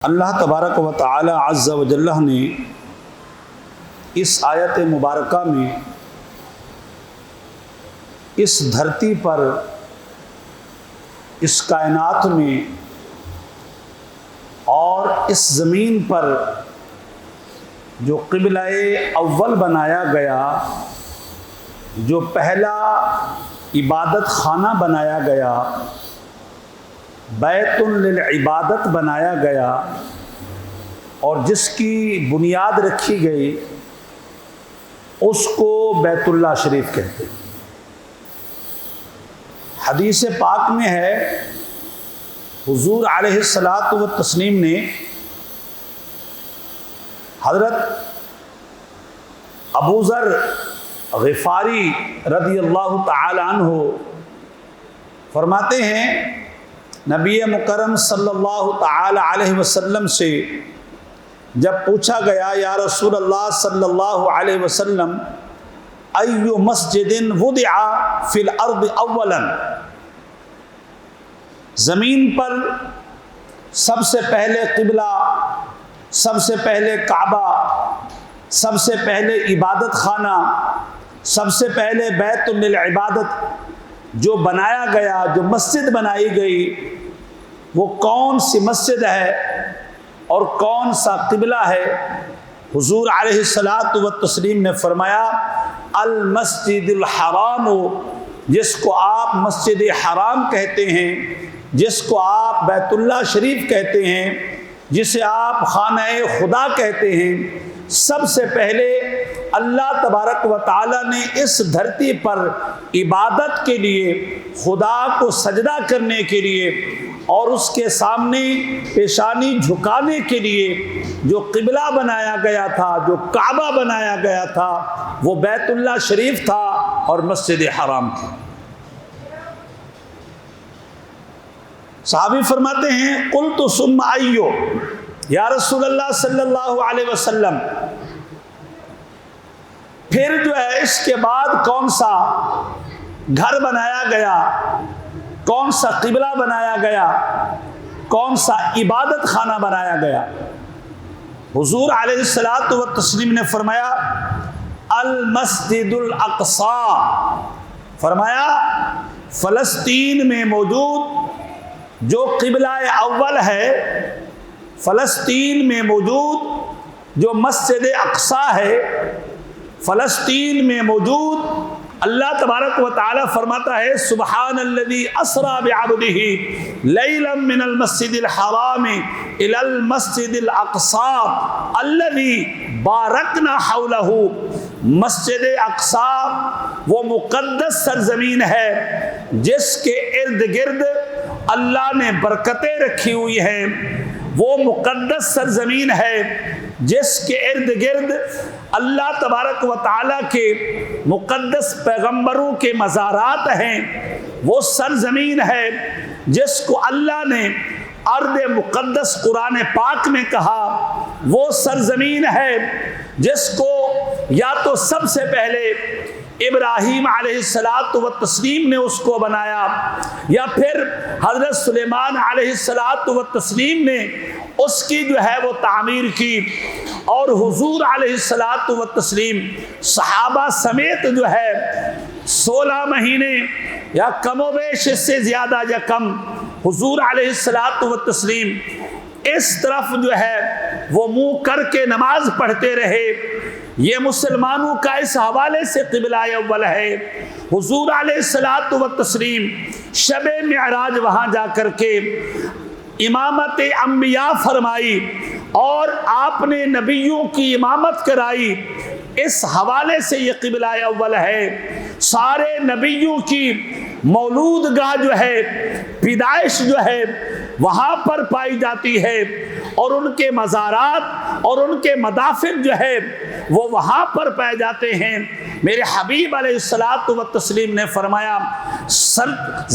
اللہ تبارک و تعالی عز و جل نے اس آیت مبارکہ میں اس دھرتی پر، اس کائنات میں اور اس زمین پر جو قبلہ اول بنایا گیا، جو پہلا عبادت خانہ بنایا گیا، بیت للعبادت بنایا گیا اور جس کی بنیاد رکھی گئی اس کو بیت اللہ شریف کہتے ہیں۔ حدیث پاک میں ہے، حضور علیہ الصلاۃ والتسلیم نے حضرت ابو ذر غفاری رضی اللہ تعالی عنہ فرماتے ہیں، نبی مکرم صلی اللہ تعالی علیہ وسلم سے جب پوچھا گیا، یا رسول اللہ صلی اللہ علیہ وسلم، ای مسجد وضع فی الارض اولا، زمین پر سب سے پہلے قبلہ، سب سے پہلے کعبہ، سب سے پہلے عبادت خانہ، سب سے پہلے بیت للعبادت جو بنایا گیا، جو مسجد بنائی گئی، وہ کون سی مسجد ہے اور کون سا قبلہ ہے؟ حضور علیہ الصلاۃ والتسلیم نے فرمایا، المسجد الحرام، جس کو آپ مسجد حرام کہتے ہیں، جس کو آپ بیت اللہ شریف کہتے ہیں، جسے آپ خانہ خدا کہتے ہیں، سب سے پہلے اللہ تبارک و تعالی نے اس دھرتی پر عبادت کے لیے، خدا کو سجدہ کرنے کے لیے اور اس کے سامنے پیشانی جھکانے کے لیے جو قبلہ بنایا گیا تھا، جو کعبہ بنایا گیا تھا، وہ بیت اللہ شریف تھا اور مسجد حرام تھا۔ صحابی فرماتے ہیں، قلت ثم ایو، یا رسول اللہ صلی اللہ علیہ وسلم، پھر جو ہے اس کے بعد کون سا گھر بنایا گیا، کون سا قبلہ بنایا گیا، کون سا عبادت خانہ بنایا گیا؟ حضور علیہ الصلاۃ والتسلیم نے فرمایا، المسجد الاقصی، فرمایا فلسطین میں موجود جو قبلہ اول ہے، فلسطین میں موجود جو مسجد اقصی ہے، فلسطین میں موجود، اللہ تبارک و تعالی فرماتا ہے، سبحان الذی اسری بعبدہ لیلا من المسجد الحرام الی المسجد الاقصی الذی بارکنا حولہ۔ مسجد اقصی وہ مقدس سرزمین ہے جس کے ارد گرد اللہ نے برکتیں رکھی ہوئی ہیں، وہ مقدس سرزمین ہے جس کے ارد گرد اللہ تبارک و تعالیٰ کے مقدس پیغمبروں کے مزارات ہیں، وہ سرزمین ہے جس کو اللہ نے ارض مقدس قرآن پاک میں کہا، وہ سرزمین ہے جس کو یا تو سب سے پہلے ابراہیم علیہ الصلاۃ والتسلیم نے اس کو بنایا، یا پھر حضرت سلیمان علیہ الصلاۃ والتسلیم نے اس کی جو ہے وہ تعمیر کی، اور حضور علیہ الصلاۃ والتسلیم صحابہ سمیت جو ہے 16 مہینے یا کم و بیش اس سے زیادہ یا کم حضور علیہ الصلاۃ والتسلیم اس طرف جو ہے وہ منہ کر کے نماز پڑھتے رہے۔ یہ مسلمانوں کا اس حوالے سے قبلہ اول ہے۔ حضور علیہ الصلاۃ والتسلیم شب معراج وہاں جا کر کے امامت انبیاء فرمائی اور آپ نے نبیوں کی امامت کرائی، اس حوالے سے یہ قبلہ اول ہے۔ سارے نبیوں کی مولود گاہ جو ہے، پیدائش جو ہے وہاں پر پائی جاتی ہے، اور ان کے مزارات اور ان کے مدافن جو ہے وہ وہاں پر پائے جاتے ہیں۔ میرے حبیب علیہ الصلاۃ والتسلیم نے فرمایا،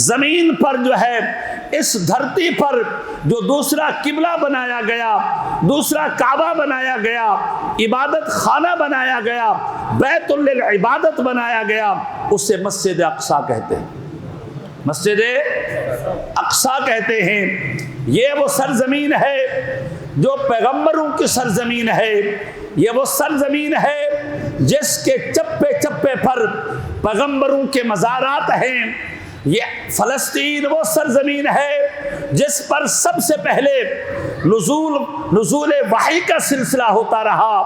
زمین پر جو ہے، اس دھرتی پر جو دوسرا قبلہ بنایا گیا، دوسرا کعبہ بنایا گیا، عبادت خانہ بنایا گیا، بیت للعبادت بنایا گیا، اسے مسجد اقصی کہتے ہیں، مسجد اقصی کہتے ہیں۔ یہ وہ سرزمین ہے جو پیغمبروں کی سرزمین ہے، یہ وہ سرزمین ہے جس کے چپے چپے پر پیغمبروں کے مزارات ہیں۔ یہ فلسطین وہ سرزمین ہے جس پر سب سے پہلے نزول وحی کا سلسلہ ہوتا رہا۔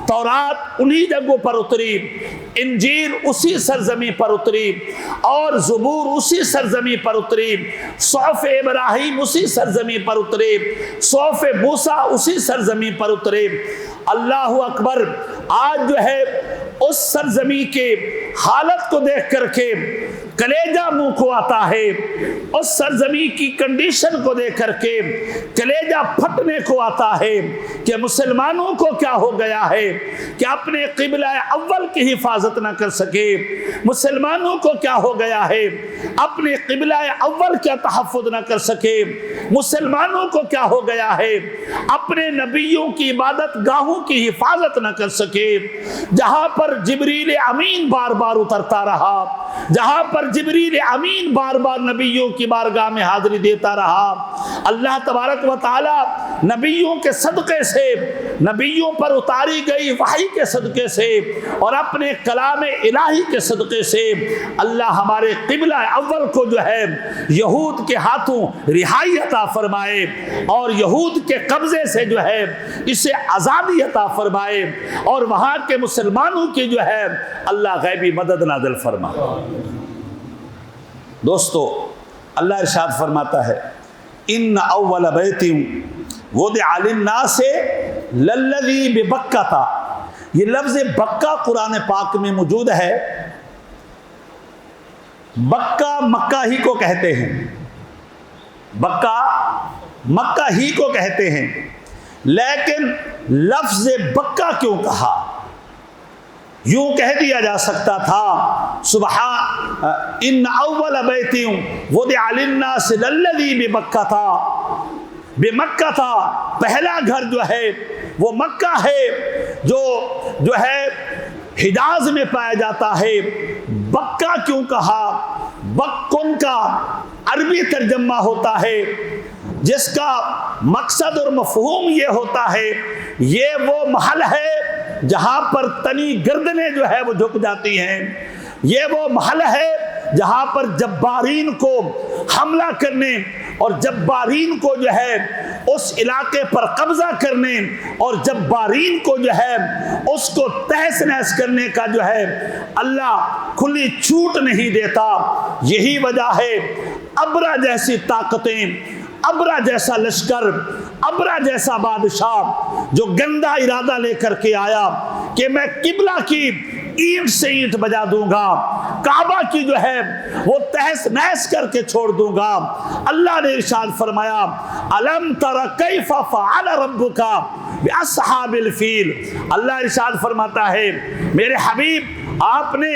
تورات انہی جگہوں پر اتری، انجیل اسی سرزمین پر اتری، اور زبور اسی سرزمین پر اتری، صحف ابراہیم اسی سرزمین پر اتری، صحف موسیٰ اسی سرزمین پر اتری۔ اللہ اکبر! آج جو ہے اس سرزمین کے حالت کو دیکھ کر کے کلیجہ منہ کو آتا ہے، اس سرزمین کی کنڈیشن کو دیکھ کر کے کلیجہ پھٹنے کو آتا ہے کہ مسلمانوں کو کیا ہو گیا ہے کہ اپنے قبلہ اول کی حفاظت نہ کر سکے، مسلمانوں کو کیا ہو گیا ہے اپنے قبلہ اول کا تحفظ نہ کر سکے، مسلمانوں کو کیا ہو گیا ہے اپنے نبیوں کی عبادت گاہوں کی حفاظت نہ کر سکے۔ جہاں پر جبریل امین بار بار اترتا رہا، جہاں پر جبریل امین بار بار نبیوں کی بارگاہ میں حاضری دیتا رہا، اللہ تبارک و تعالی نبیوں کے صدقے سے، نبیوں پر اتاری گئی وحی کے صدقے سے اور اپنے کلام الہی کے صدقے سے اللہ ہمارے قبلہ اول کو جو ہے یہود کے ہاتھوں رہائی عطا فرمائے اور یہود کے قبضے سے جو ہے اسے آزادی عطا فرمائے، اور وہاں کے مسلمانوں کی جو ہے اللہ غیبی مدد نازل فرمائے۔ دوستو، اللہ ارشاد فرماتا ہے ان اول بیت وضع للناس للذی ببکہ، یہ لفظ بکہ قرآن پاک میں موجود ہے۔ بکہ مکہ ہی کو کہتے ہیں، بکہ مکہ ہی کو کہتے ہیں، لیکن لفظ بکہ کیوں کہا؟ یوں کہہ دیا جا سکتا تھا سبحان ان اول بیت وضع للناس للذی ببکہ، بمکہ تھا، پہلا گھر جو ہے وہ مکہ ہے جو ہے حجاز میں پایا جاتا ہے۔ بکہ کیوں کہا؟ بکن کا عربی ترجمہ ہوتا ہے جس کا مقصد اور مفہوم یہ ہوتا ہے یہ وہ محل ہے جہاں پر تنی گردنیں جو ہے وہ جھک جاتی ہیں، یہ وہ محل ہے جہاں پر جبارین کو حملہ کرنے اور جبارین کو جو ہے اس علاقے پر قبضہ کرنے اور جبارین کو جو ہے اس کو تہس نہس کرنے کا جو ہے اللہ کھلی چھوٹ نہیں دیتا۔ یہی وجہ ہے ابرا جیسی طاقتیں، ابرا جیسا لشکر، ابرا جیسا بادشاہ جو گندا ارادہ لے کر کے آیا کہ میں قبلہ کی اینٹ سے اینٹ بجا دوں گا، کعبہ کی جو ہے وہ تہس نہس کر کے چھوڑ دوں گا۔ اللہ نے ارشاد فرمایا الم تر کیف فعل ربک باصحاب الفیل، اللہ ارشاد فرماتا ہے میرے حبیب آپ نے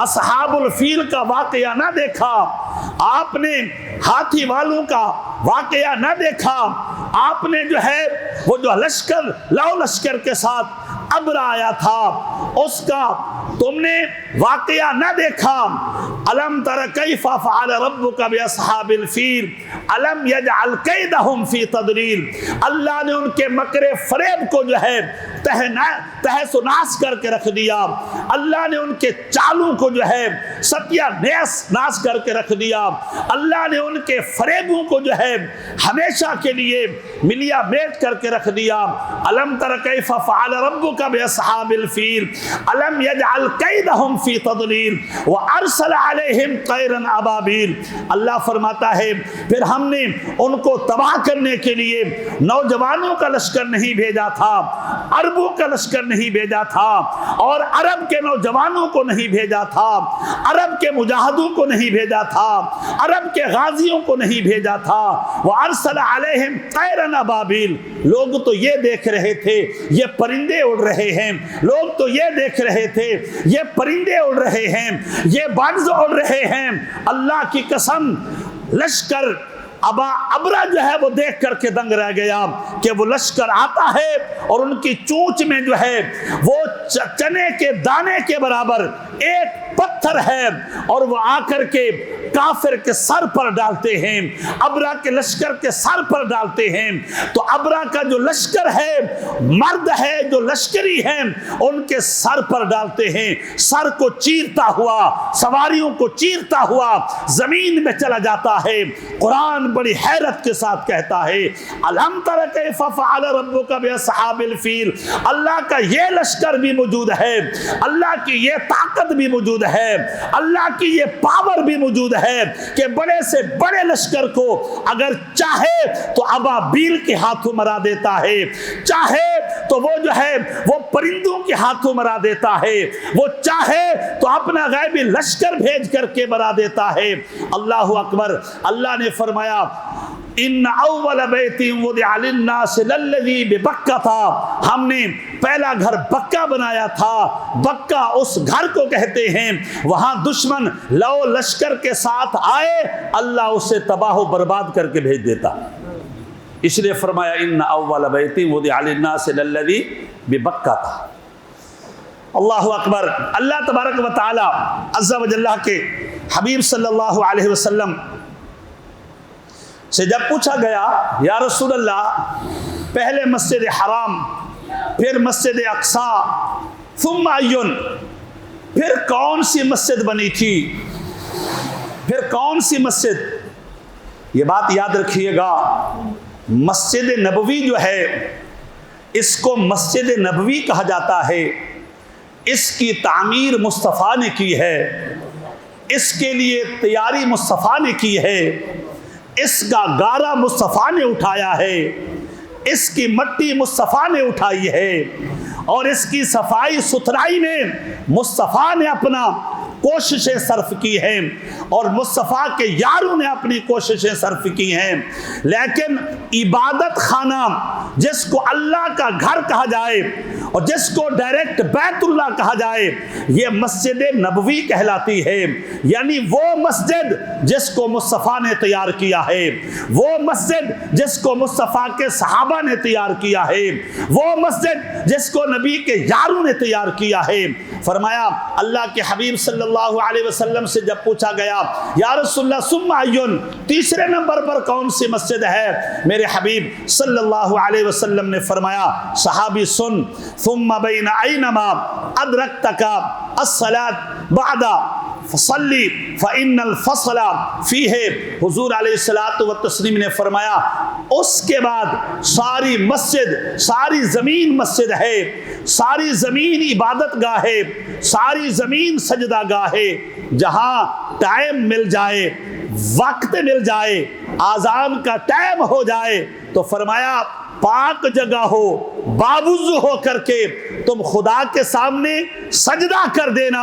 اصحاب الفیل کا واقعہ نہ دیکھا، آپ نے ہاتھی والوں کا واقعہ نہ دیکھا، آپ نے جو ہے وہ جو لشکر لو لشکر کے ساتھ ابر آیا تھا اس کا تم نے واقعہ نہ دیکھا۔ الم تر کیف فعل ربک باصحاب الفیل الم یجعل کیدہم فی تضلیل، اللہ نے ان کے مکر فریب کو جو ہے تہس و ناس کر کے رکھ دیا، اللہ نے ان کے چالوں کو جو ہے ستیہ ناس کر کے رکھ دیا، اللہ نے ان کے فریبوں کو جو ہے ہمیشہ کے لیے ملیا میٹ کر کے رکھ دیا۔ الم تر کیف فعل ربک باصحاب الفیل الم یجعل کیدہم فی تضلیل وارسل علیہم طیرا ابابیل، اللہ فرماتا ہے پھر ہم نے ان کو تباہ کرنے کے لیے نوجوانوں کا لشکر نہیں بھیجا تھا، عربوں کا لشکر نہیں بھیجا تھا، اور عرب کے نوجوانوں کو نہیں بھیجا تھا، عرب کے مجاہدوں کو نہیں بھیجا تھا، عرب کے غازیوں کو نہیں بھیجا تھا۔ وارسل علیہم طیرا ابابیل، لوگ تو یہ دیکھ رہے تھے یہ پرندے اڑ رہے ہیں، لوگ تو یہ دیکھ رہے تھے یہ پرندے اڑ رہے ہیں، یہ بانز اڑ رہے ہیں، اللہ کی قسم لشکر ابرا جو ہے وہ دیکھ کر کے دنگ رہ گیا کہ وہ لشکر آتا ہے اور ان کی چونچ میں جو ہے وہ چنے کے دانے کے برابر ایک پتھر ہے، اور وہ آ کر کے کافر کے سر پر ڈالتے ہیں، ابرہ کے لشکر کے سر پر ڈالتے ہیں، تو ابرہ کا جو لشکر ہے، مرد ہے جو لشکری ہیں، ان کے سر پر ڈالتے ہیں، سر کو چیرتا ہوا، سواریوں کو چیرتا ہوا زمین میں چلا جاتا ہے۔ قرآن بڑی حیرت کے ساتھ کہتا ہے الم تر کیف فعل ربک باصحاب الفیل، اللہ کا یہ لشکر بھی موجود ہے، اللہ کی یہ طاقت بھی موجود ہے، اللہ کی یہ پاور بھی موجود ہے کہ بڑے سے بڑے لشکر کو اگر چاہے تو ابابیل کے ہاتھوں مرا دیتا ہے، چاہے تو وہ جو ہے وہ پرندوں کے ہاتھوں مرا دیتا ہے، وہ چاہے تو اپنا غیبی لشکر بھیج کر کے مرا دیتا ہے۔ اللہ اکبر۔ اللہ نے فرمایا ان اول بیت وضع للناس للذی ببکہ تھا، ہم نے پہلا گھر بکہ بنایا تھا، بکہ اس گھر کو کہتے ہیں، وہاں دشمن لو لشکر کے ساتھ آئے اللہ اسے تباہ و برباد کر کے بھیج دیتا، اس لیے فرمایا ان اول بیت وضع للناس للذی ببکہ تھا۔ اللہ اکبر۔ اللہ تبارک و تعالی عز و جل کے حبیب صلی اللہ علیہ وسلم سے جب پوچھا گیا یا رسول اللہ پہلے مسجد حرام، پھر مسجد اقصیٰ، ثم ایون، پھر کون سی مسجد بنی تھی، پھر کون سی مسجد؟ یہ بات یاد رکھیے گا، مسجد نبوی جو ہے اس کو مسجد نبوی کہا جاتا ہے، اس کی تعمیر مصطفیٰ نے کی ہے، اس کے لیے تیاری مصطفیٰ نے کی ہے، اس کا گارا مصطفیٰ نے اٹھایا ہے، اس کی مٹی مصطفیٰ نے اٹھائی ہے، اور اس کی صفائی ستھرائی میں مصطفیٰ نے اپنا کوششیں صرف کی ہیں، اور مصطفیٰ کے یاروں نے اپنی کوششیں صرف کی ہیں۔ لیکن عبادت خانہ جس کو اللہ کا گھر کہا جائے اور جس کو ڈائریکٹ بیت اللہ کہا جائے، یہ مسجد نبوی کہلاتی ہے، یعنی وہ مسجد جس کو مصطفیٰ نے تیار کیا ہے، وہ مسجد جس کو مصطفیٰ کے صحابہ نے تیار کیا ہے، وہ مسجد جس کو نبی کے یاروں نے تیار کیا ہے۔ فرمایا اللہ کے حبیب صلی اللہ علیہ وسلم سے جب پوچھا گیا یا رسول اللہ ثم ایون، تیسرے نمبر پر کون سی مسجد ہے؟ میرے حبیب صلی اللہ علیہ وسلم نے فرمایا صحابی سن، ثم بین اینما ادرکتک الصلاۃ بعد فصلی فإن الفصل فیہ، حضور علیہ الصلاۃ والتسلیم نے فرمایا اس کے بعد ساری مسجد، ساری زمین مسجد ہے، ساری زمین عبادت گاہ ہے، ساری زمین سجدہ گاہ ہے، جہاں ٹائم مل جائے، وقت مل جائے، آذان کا ٹائم ہو جائے تو فرمایا پاک جگہ ہو، باوضو ہو کر کے تم خدا کے سامنے سجدہ کر دینا،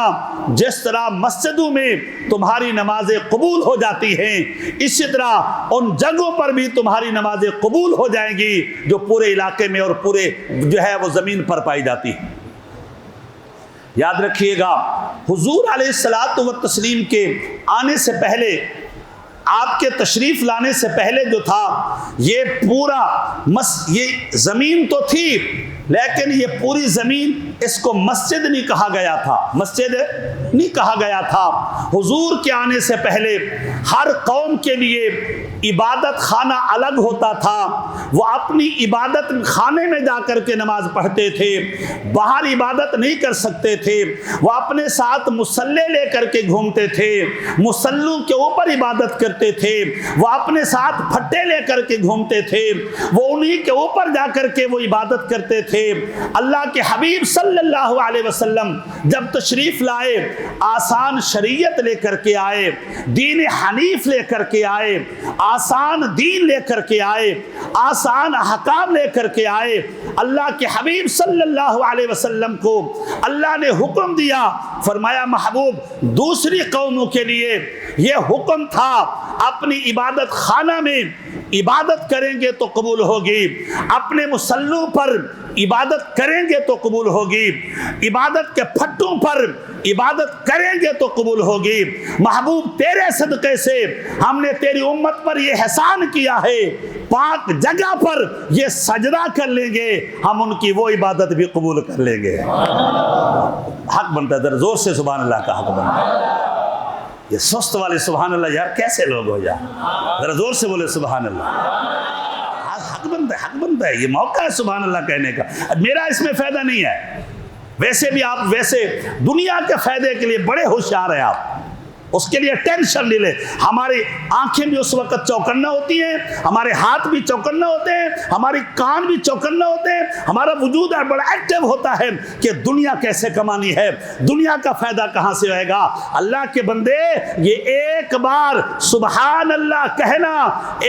جس طرح مسجدوں میں تمہاری نمازیں قبول ہو جاتی ہیں اسی طرح ان جگہوں پر بھی تمہاری نمازیں قبول ہو جائیں گی جو پورے علاقے میں اور پورے جو ہے وہ زمین پر پائی جاتی ہیں۔ یاد رکھیے گا حضور علیہ الصلاۃ والتسلیم کے آنے سے پہلے، آپ کے تشریف لانے سے پہلے جو تھا یہ پورا یہ زمین تو تھی، لیکن یہ پوری زمین اس کو مسجد نہیں کہا گیا تھا، مسجد نہیں کہا گیا تھا۔ حضور کے آنے سے پہلے ہر قوم کے لیے عبادت خانہ الگ ہوتا تھا، وہ اپنی عبادت خانے میں جا کر کے نماز پڑھتے تھے، باہر عبادت نہیں کر سکتے تھے، وہ اپنے ساتھ مصلے لے کر کے گھومتے تھے، مصلوں کے اوپر عبادت کرتے تھے، وہ اپنے ساتھ پھٹے لے کر کے گھومتے تھے، وہ انہی کے اوپر جا کر کے وہ عبادت کرتے تھے۔ اللہ کے حبیب صلی اللہ علیہ وسلم جب تشریف لائے، آسان شریعت لے کر کے آئے، دین حنیف لے کر کے آئے، آسان دین لے کر کے آئے، آسان احکام لے کر کے آئے۔ اللہ کے حبیب صلی اللہ علیہ وسلم کو اللہ نے حکم دیا، فرمایا محبوب دوسری قوموں کے لیے یہ حکم تھا اپنی عبادت خانہ میں عبادت کریں گے تو قبول ہوگی، اپنے مصلوں پر عبادت کریں گے تو قبول ہوگی، عبادت کے پھٹوں پر عبادت کریں گے تو قبول ہوگی۔ محبوب تیرے صدقے سے ہم نے تیری امت پر یہ احسان کیا ہے، پاک جگہ پر یہ سجدہ کر لیں گے، ہم ان کی وہ عبادت بھی قبول کر لیں گے۔ حق بنتا ہے، ذرا زور سے سبحان اللہ کا حق بنتا ہے۔ یہ سست والے سبحان اللہ یار کیسے لوگ ہو جائیں؟ ذرا زور سے بولے سبحان اللہ۔ حق بنتا ہے، یہ موقع ہے سبحان اللہ کہنے کا۔ میرا اس میں فائدہ نہیں ہے، ویسے بھی آپ ویسے دنیا کے فائدے کے لیے بڑے ہوشیار ہیں آپ، اس کے لیے ٹینشن نہیں لے۔ ہماری آنکھیں بھی اس وقت چوکنا ہوتی ہیں، ہمارے ہاتھ بھی چوکنا ہوتے ہیں، ہماری کان بھی چوکنا ہوتے ہیں، ہمارا وجود ہے بڑا ایکٹیو ہوتا ہے کہ دنیا کیسے کمانی ہے، دنیا کا فائدہ کہاں سے ہوئے گا۔ اللہ کے بندے یہ ایک بار سبحان اللہ کہنا،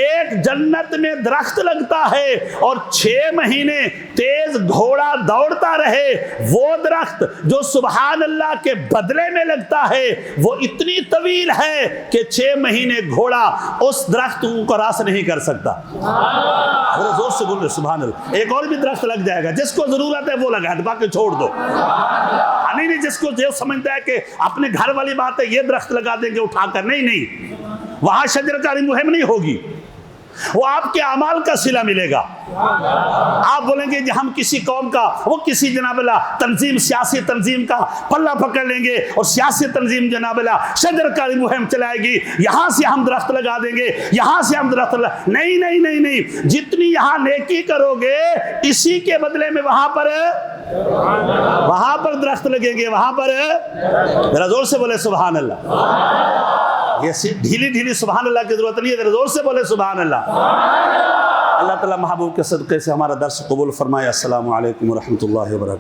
ایک جنت میں درخت لگتا ہے اور 6 مہینے تیز گھوڑا دوڑتا رہے، وہ درخت جو سبحان اللہ کے بدلے میں لگتا ہے وہ اتنی طویل ہے کہ 6 مہینے گھوڑا اس درخت کو راس نہیں کر سکتا۔ ذرا زور سے بول رہے سبحان اللہ۔ ایک اور بھی درخت لگ جائے گا، جس کو ضرورت ہے وہ لگا دے، باقی چھوڑ دو۔ نہیں جس کو جو سمجھتا ہے کہ اپنے گھر والی بات ہے یہ درخت لگا دیں گے اٹھا کر، نہیں وہاں شجرکاری مہم نہیں ہوگی، وہ آپ کے اعمال کا صلہ ملے گا۔ آپ بولیں گے کہ ہم کسی قوم کا، وہ کسی جناب اللہ تنظیم، سیاسی تنظیم کا پلہ پکڑ لیں گے اور سیاسی تنظیم جناب اللہ شجرکاری مہم چلائے گی، یہاں سے ہم درخت لگا دیں گے، یہاں سے ہم درخت لگا، نہیں، جتنی یہاں نیکی کرو گے اسی کے بدلے میں وہاں پر درخت لگیں گے، وہاں پر ذرا زور سے بولے سبحان اللہ۔ یہ ڈھیلی سبحان اللہ کی ضرورت نہیں ہے، ذرا زور سے بولے سبحان اللہ۔ اللہ تعالیٰ محبوب کے صدقے سے ہمارا درس قبول فرمائے۔ السلام علیکم ورحمۃ اللہ وبرکاتہ۔